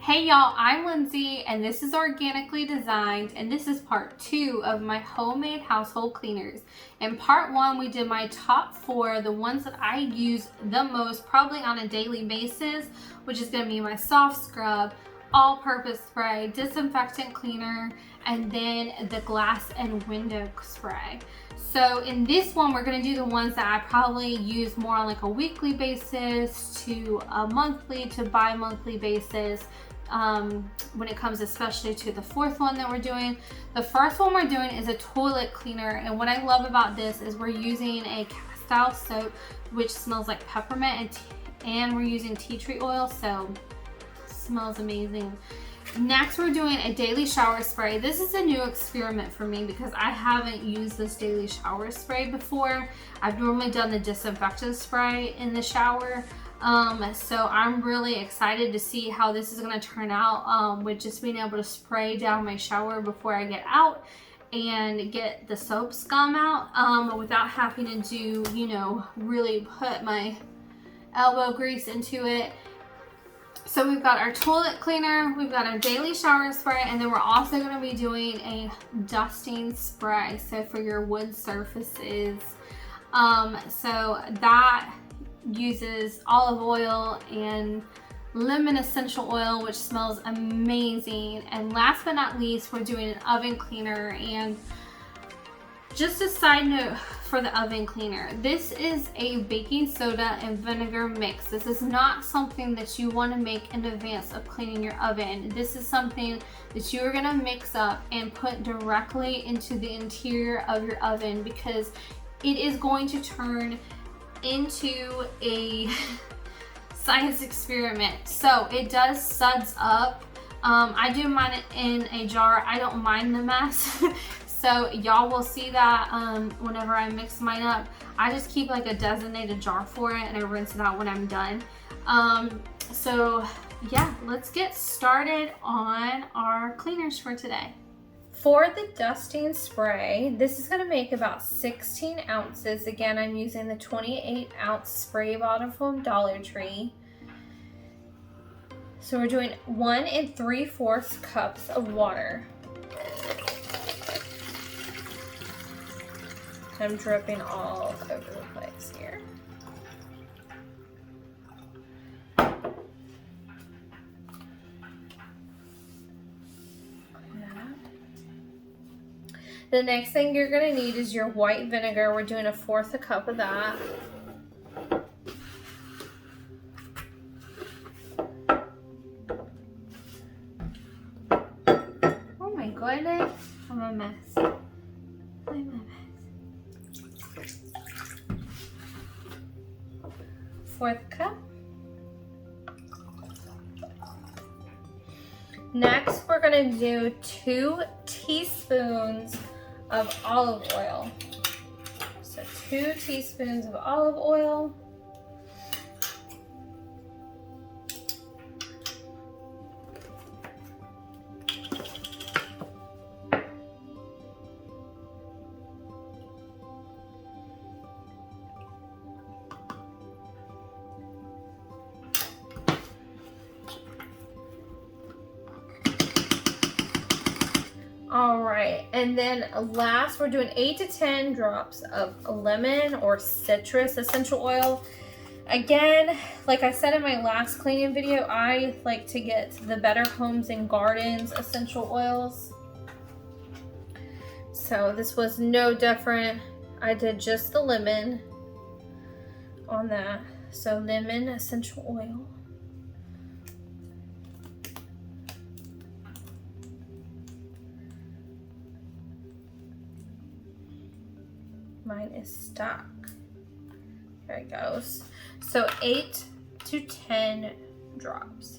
Hey y'all, I'm Lindsay and this is Organically Designed, and this is part 2 of my homemade household cleaners. In part 1 we did my top 4, the ones that I use the most probably on a daily basis, which is going to be my soft scrub, all-purpose spray, disinfectant cleaner, and then the glass and window spray. So in this one we're going to do the ones that I probably use more on like a weekly basis to a monthly to bi-monthly basis. When it comes especially to the fourth one that we're doing. The first one we're doing is a toilet cleaner, and what I love about this is we're using a castile soap which smells like peppermint, and we're using tea tree oil, so it smells amazing. Next we're doing a daily shower spray. This is a new experiment for me because I haven't used this daily shower spray before. I've normally done the disinfectant spray in the shower. So I'm really excited to see how this is going to turn out with just being able to spray down my shower before I get out and get the soap scum out without having to do, you know, really put my elbow grease into it. So we've got our toilet cleaner, we've got our daily shower spray, and then we're also going to be doing a dusting spray, so for your wood surfaces. So that uses olive oil and lemon essential oil, which smells amazing. And last but not least, we're doing an oven cleaner. And just a side note for the oven cleaner, this is a baking soda and vinegar mix. This is not something that you want to make in advance of cleaning your oven. This is something that you are going to mix up and put directly into the interior of your oven, because it is going to turn into a science experiment. So it does suds up. I do mine in a jar. I don't mind the mess. So y'all will see that whenever I mix mine up. I just keep like a designated jar for it and I rinse it out when I'm done. So yeah, let's get started on our cleaners for today. For the dusting spray, this is going to make about 16 ounces. Again, I'm using the 28 ounce spray bottle from Dollar Tree. So we're doing 1 3/4 cups of water. I'm dripping all over the place here. The next thing you're going to need is your white vinegar. We're doing 1/4 cup of that. Oh my goodness, I'm a mess. I'm a mess. 1/4 cup. Next, we're going to do 2 teaspoons of olive oil. So 2 teaspoons of olive oil. All right, and then last we're doing 8 to 10 drops of lemon or citrus essential oil. Again, like I said in my last cleaning video, I like to get the Better Homes and Gardens essential oils. So this was no different. I did just the lemon on that. So lemon essential oil. Mine is stuck. There it goes. So 8 to 10 drops.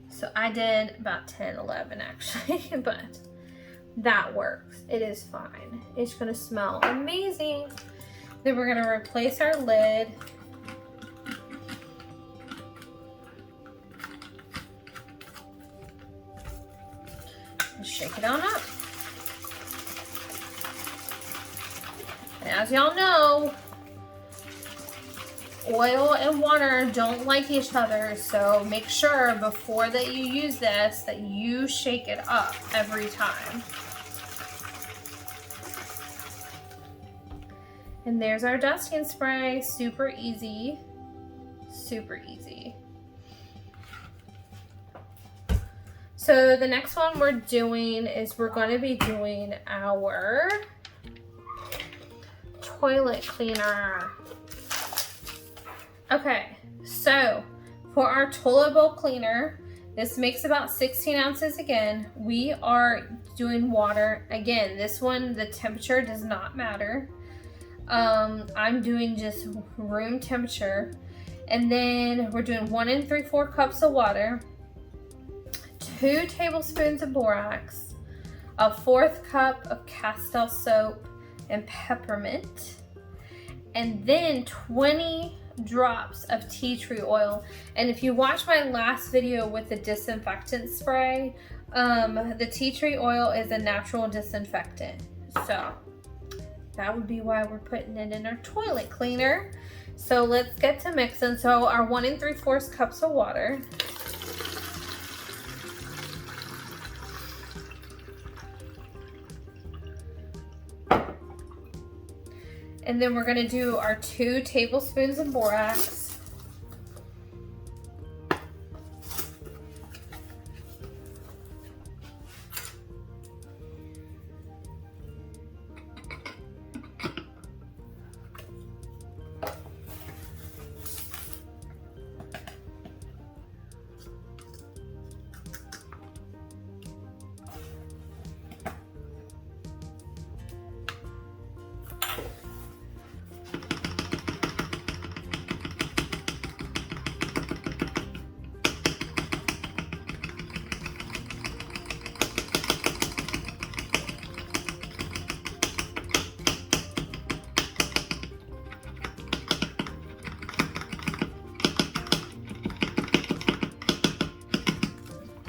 So I did about 10, 11 actually, but that works. It is fine. It's gonna smell amazing. Then we're gonna replace our lid. Shake it on up. As y'all know, oil and water don't like each other, so make sure before that you use this that you shake it up every time. And there's our dusting spray. Super easy, super easy. So the next one we're doing is we're going to be doing our toilet cleaner. Okay, so for our toilet bowl cleaner, this makes about 16 ounces again. We are doing water. Again, this one, the temperature does not matter. I'm doing just room temperature. And then we're doing 1 3/4 cups of water, 2 tablespoons of borax, a 1/4 cup of castile soap and peppermint, and then 20 drops of tea tree oil. And if you watch my last video with the disinfectant spray, the tea tree oil is a natural disinfectant. So that would be why we're putting it in our toilet cleaner. So let's get to mixing. So our 1 3/4 cups of water. And then we're gonna do our 2 tablespoons of borax.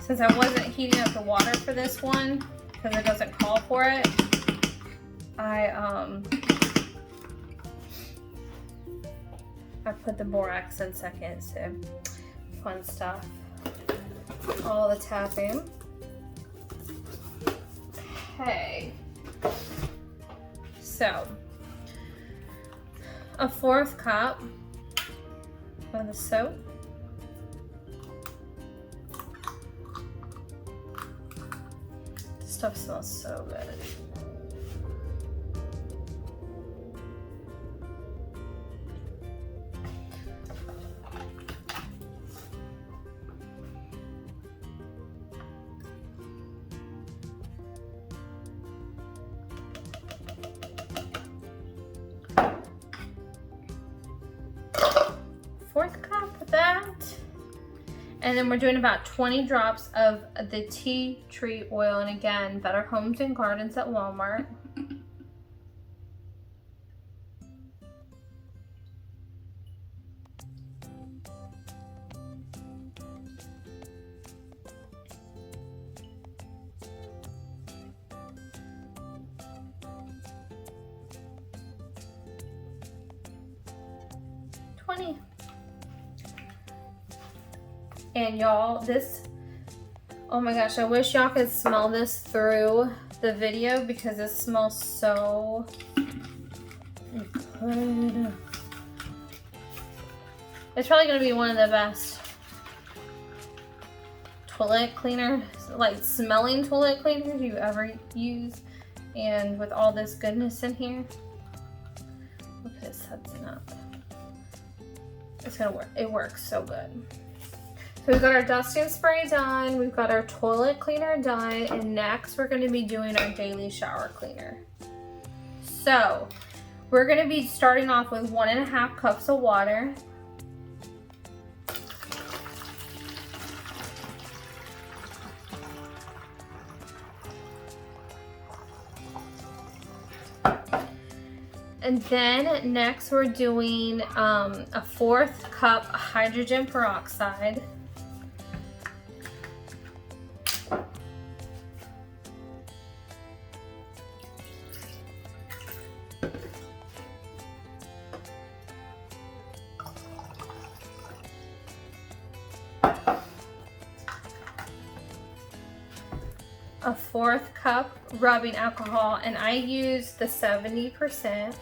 Since I wasn't heating up the water for this one, because it doesn't call for it, I put the borax in second, so fun stuff. All the tapping. Okay. So, a 1/4 cup of the soap. Stuff smells so good. Fourth cup of that. And then we're doing about 20 drops of the tea tree oil. And again, Better Homes and Gardens at Walmart. And y'all, this, oh my gosh, I wish y'all could smell this through the video because it smells so good. It's probably gonna be one of the best toilet cleaners, like smelling toilet cleaners you ever use. And with all this goodness in here, look at this Hudson up. It's gonna work, it works so good. So we've got our dusting spray done, we've got our toilet cleaner done, and next we're gonna be doing our daily shower cleaner. So we're gonna be starting off with 1 1/2 cups of water. And then next we're doing a 1/4 cup hydrogen peroxide. 1/4 cup rubbing alcohol, and I use the 70%.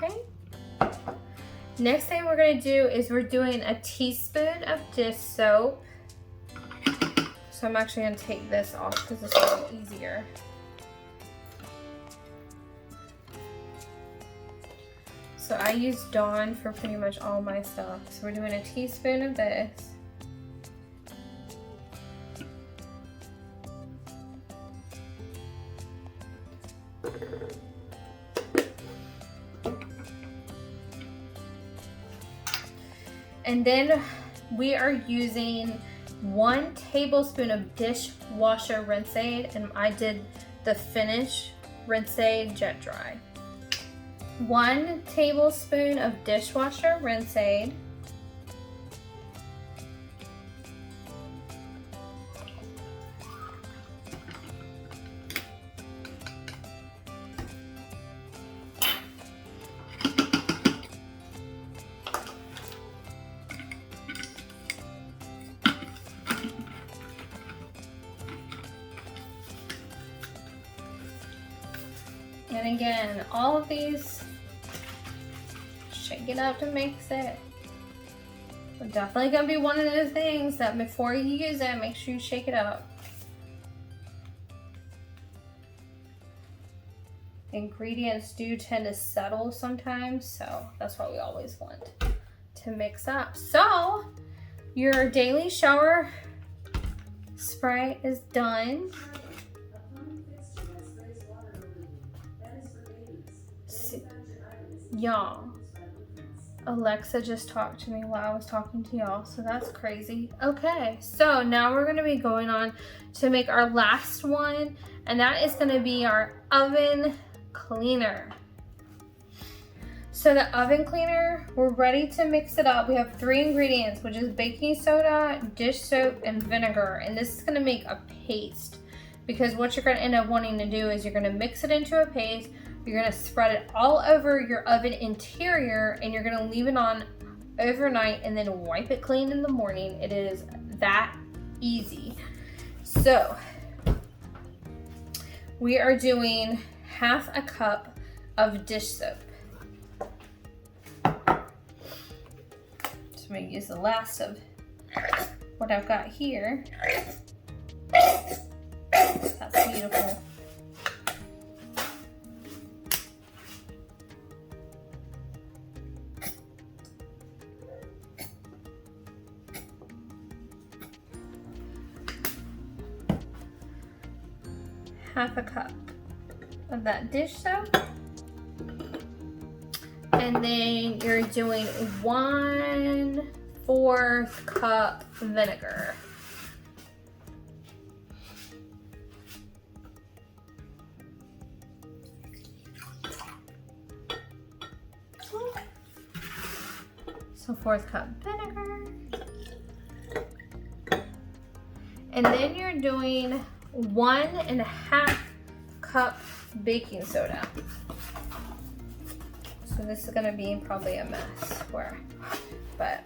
Okay. Next thing we're going to do is we're doing a teaspoon of dish soap. So I'm actually going to take this off because it's a little easier. So I use Dawn for pretty much all my stuff. So we're doing a teaspoon of this. And then we are using 1 tablespoon of dishwasher rinse-aid, and I did the Finish rinse-aid jet dry. 1 tablespoon of dishwasher rinse-aid. And again, all of these, shake it up to mix it. It's definitely gonna be one of those things that before you use it, make sure you shake it up. Ingredients do tend to settle sometimes, so that's why we always want to mix up. So your daily shower spray is done. Y'all, Alexa just talked to me while I was talking to y'all, so that's crazy. Okay, so now we're going to be going on to make our last one, and that is going to be our oven cleaner. So the oven cleaner, we're ready to mix it up. We have 3 ingredients, which is baking soda, dish soap, and vinegar, and this is going to make a paste, because what you're going to end up wanting to do is you're going to mix it into a paste. You're gonna spread it all over your oven interior, and you're gonna leave it on overnight and then wipe it clean in the morning. It is that easy. So we are doing 1/2 cup of dish soap. So I'm gonna use the last of what I've got here. That's beautiful. Half a cup of that dish soap, and then you're doing 1/4 cup vinegar. So 1/4 cup vinegar, and then you're doing 1.5 cup baking soda. So this is gonna be probably a mess but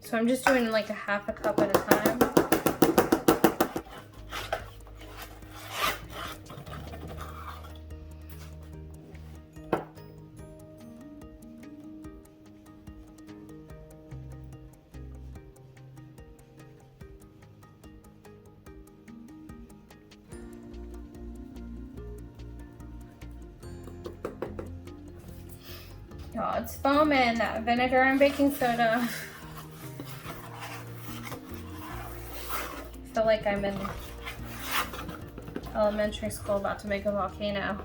so I'm just doing like 1/2 cup at a time. Y'all, it's foaming, that vinegar and baking soda. I feel like I'm in elementary school about to make a volcano.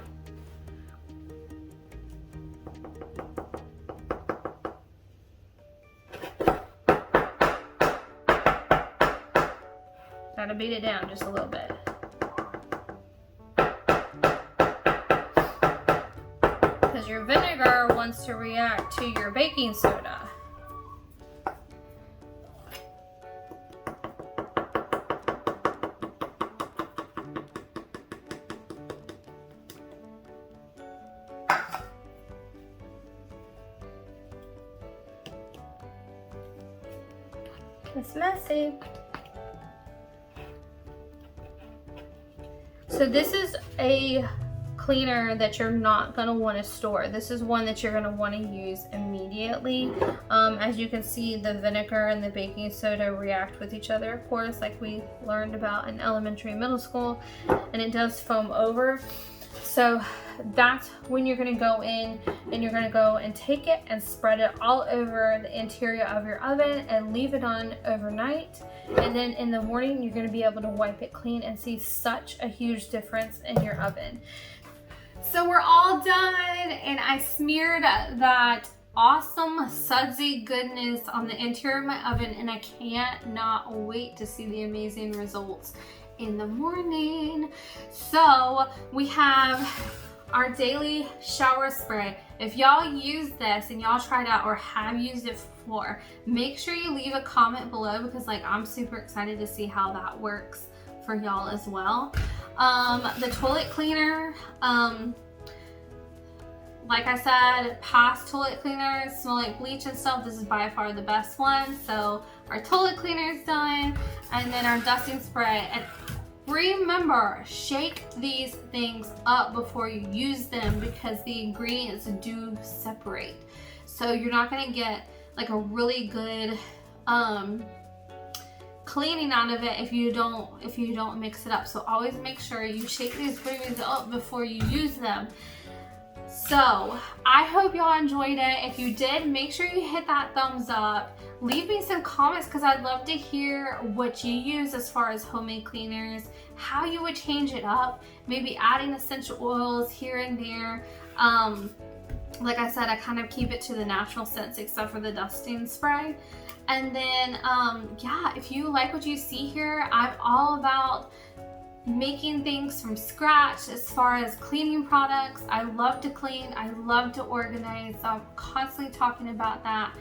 Gotta beat it down just a little bit. your vinegar wants to react to your baking soda. It's messy. So this is a cleaner that you're not going to want to store. This is one that you're going to want to use immediately. As you can see, the vinegar and the baking soda react with each other, of course, like we learned about in elementary and middle school, and it does foam over. So that's when you're going to go in and you're going to go and take it and spread it all over the interior of your oven and leave it on overnight. And then in the morning, you're going to be able to wipe it clean and see such a huge difference in your oven. So we're all done, and I smeared that awesome sudsy goodness on the interior of my oven, and I can't not wait to see the amazing results in the morning. So we have our daily shower spray. If y'all use this and y'all tried out or have used it before, make sure you leave a comment below, because like I'm super excited to see how that works for y'all as well. The toilet cleaner, like I said, past toilet cleaners smell like bleach and stuff. This is by far the best one. So our toilet cleaner is done, and then our dusting spray. And remember, shake these things up before you use them, because the ingredients do separate. So you're not gonna get like a really good cleaning out of it if you don't mix it up. So always make sure you shake these babies up before you use them. So I hope y'all enjoyed it. If you did, make sure you hit that thumbs up. Leave me some comments, because I'd love to hear what you use as far as homemade cleaners, how you would change it up, maybe adding essential oils here and there. Like I said, I kind of keep it to the natural scents except for the dusting spray. And then, yeah, if you like what you see here, I'm all about making things from scratch as far as cleaning products. I love to clean, I love to organize, so I'm constantly talking about that.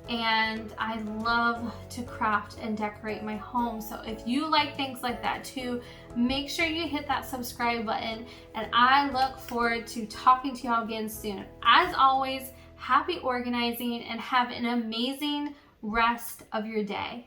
And I love to craft and decorate my home. So if you like things like that too, make sure you hit that subscribe button, and I look forward to talking to y'all again soon. As always, happy organizing and have an amazing rest of your day.